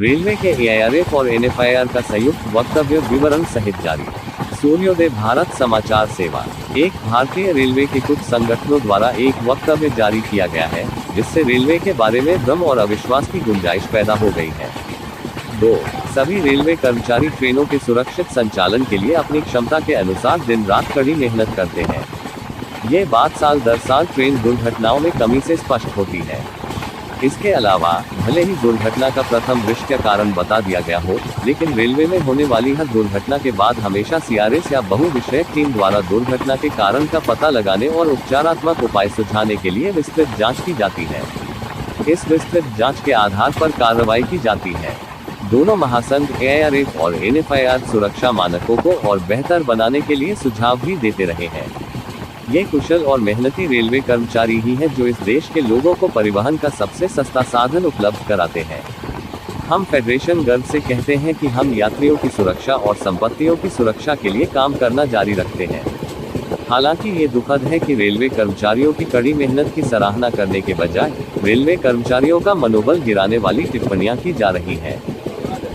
Railway के AIRF और NFIR का संयुक्त वक्तव्य विवरण सहित जारी। सूर्योदय भारत समाचार सेवा। एक भारतीय रेलवे के कुछ संगठनों द्वारा एक वक्तव्य जारी किया गया है, जिससे रेलवे के बारे में भ्रम और अविश्वास की गुंजाइश पैदा हो गई है। 2. सभी रेलवे कर्मचारी ट्रेनों के सुरक्षित संचालन के लिए अपनी क्षमता के अनुसार दिन रात कड़ी मेहनत करते हैं। ये बात साल दर साल ट्रेन दुर्घटनाओं में कमी से स्पष्ट होती है। इसके अलावा भले ही दुर्घटना का प्रथम दृष्टया कारण बता दिया गया हो, लेकिन रेलवे में होने वाली हर दुर्घटना के बाद हमेशा सीआरएस या बहुविषयक टीम द्वारा दुर्घटना के कारण का पता लगाने और उपचारात्मक उपाय सुझाने के लिए विस्तृत जांच की जाती है। इस विस्तृत जांच के आधार पर कार्रवाई की जाती है। दोनों महासंघ एआईआरएफ और एनएफआईआर सुरक्षा मानकों को और बेहतर बनाने के लिए सुझाव भी देते रहे हैं। ये कुशल और मेहनती रेलवे कर्मचारी ही हैं जो इस देश के लोगों को परिवहन का सबसे सस्ता साधन उपलब्ध कराते हैं। हम फेडरेशन गर्व से कहते हैं कि हम यात्रियों की सुरक्षा और संपत्तियों की सुरक्षा के लिए काम करना जारी रखते हैं। हालांकि ये दुखद है कि रेलवे कर्मचारियों की कड़ी मेहनत की सराहना करने के बजाय रेलवे कर्मचारियों का मनोबल गिराने वाली टिप्पणियां की जा रही हैं।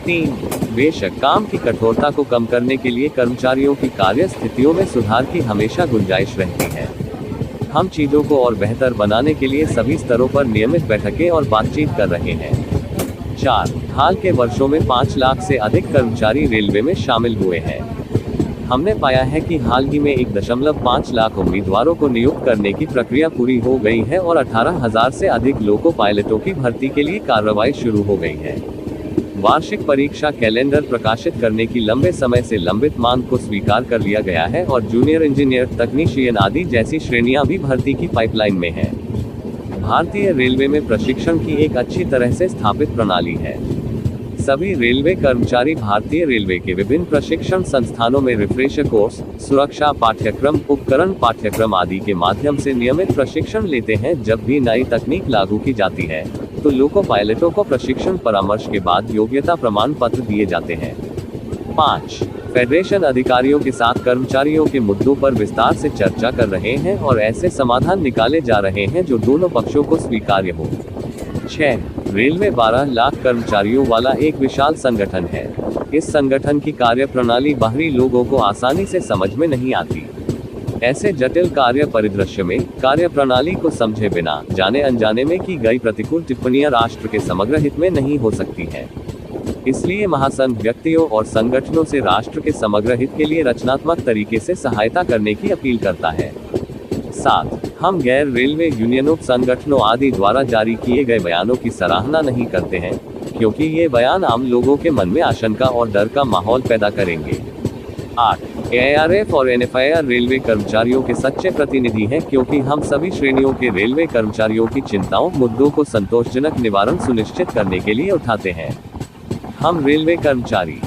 3. बेशक काम की कठोरता को कम करने के लिए कर्मचारियों की कार्य स्थितियों में सुधार की हमेशा गुंजाइश रहती है। हम चीजों को और बेहतर बनाने के लिए सभी स्तरों पर नियमित बैठकें और बातचीत कर रहे हैं। 4. हाल के वर्षों में 5 लाख से अधिक कर्मचारी रेलवे में शामिल हुए हैं। हमने पाया है कि हाल ही में 1.5 लाख उम्मीदवारों को नियुक्त करने की प्रक्रिया पूरी हो गई है और 18,000 से अधिक लोको पायलटों की भर्ती के लिए कार्रवाई शुरू हो गई है। वार्षिक परीक्षा कैलेंडर प्रकाशित करने की लंबे समय से लंबित मांग को स्वीकार कर लिया गया है और जूनियर इंजीनियर, तकनीशियन आदि जैसी श्रेणियां भी भर्ती की पाइपलाइन में हैं। भारतीय रेलवे में प्रशिक्षण की एक अच्छी तरह से स्थापित प्रणाली है। सभी रेलवे कर्मचारी भारतीय रेलवे के विभिन्न प्रशिक्षण संस्थानों में रिफ्रेशर कोर्स, सुरक्षा पाठ्यक्रम, उपकरण पाठ्यक्रम आदि के माध्यम से नियमित प्रशिक्षण लेते हैं। जब भी नई तकनीक लागू की जाती है तो लोको पायलटों को प्रशिक्षण परामर्श के बाद योग्यता प्रमाण पत्र दिए जाते हैं। 5. फेडरेशन अधिकारियों के साथ कर्मचारियों के मुद्दों पर विस्तार से चर्चा कर रहे हैं और ऐसे समाधान निकाले जा रहे हैं जो दोनों पक्षों को स्वीकार्य हो। 6. रेलवे 12 लाख कर्मचारियों वाला एक विशाल संगठन है। इस संगठन की कार्यप्रणाली बाहरी लोगों को आसानी से समझ में नहीं आती। ऐसे जटिल कार्य परिदृश्य में कार्यप्रणाली को समझे बिना जाने अनजाने में की गई प्रतिकूल टिप्पणियां राष्ट्र के समग्र हित में नहीं हो सकती हैं। इसलिए महासंघ व्यक्तियों और संगठनों से राष्ट्र के समग्र हित के लिए रचनात्मक तरीके से सहायता करने की अपील करता है। 7. हम गैर रेलवे यूनियनों, संगठनों आदि द्वारा जारी किए गए बयानों की सराहना नहीं करते हैं, क्योंकि ये बयान आम लोगों के मन में आशंका और डर का माहौल पैदा करेंगे। 8. एआईआरएफ और एनएफआईआर रेलवे कर्मचारियों के सच्चे प्रतिनिधि हैं, क्योंकि हम सभी श्रेणियों के रेलवे कर्मचारियों की चिंताओं, मुद्दों को संतोषजनक निवारण सुनिश्चित करने के लिए उठाते हैं। हम रेलवे कर्मचारी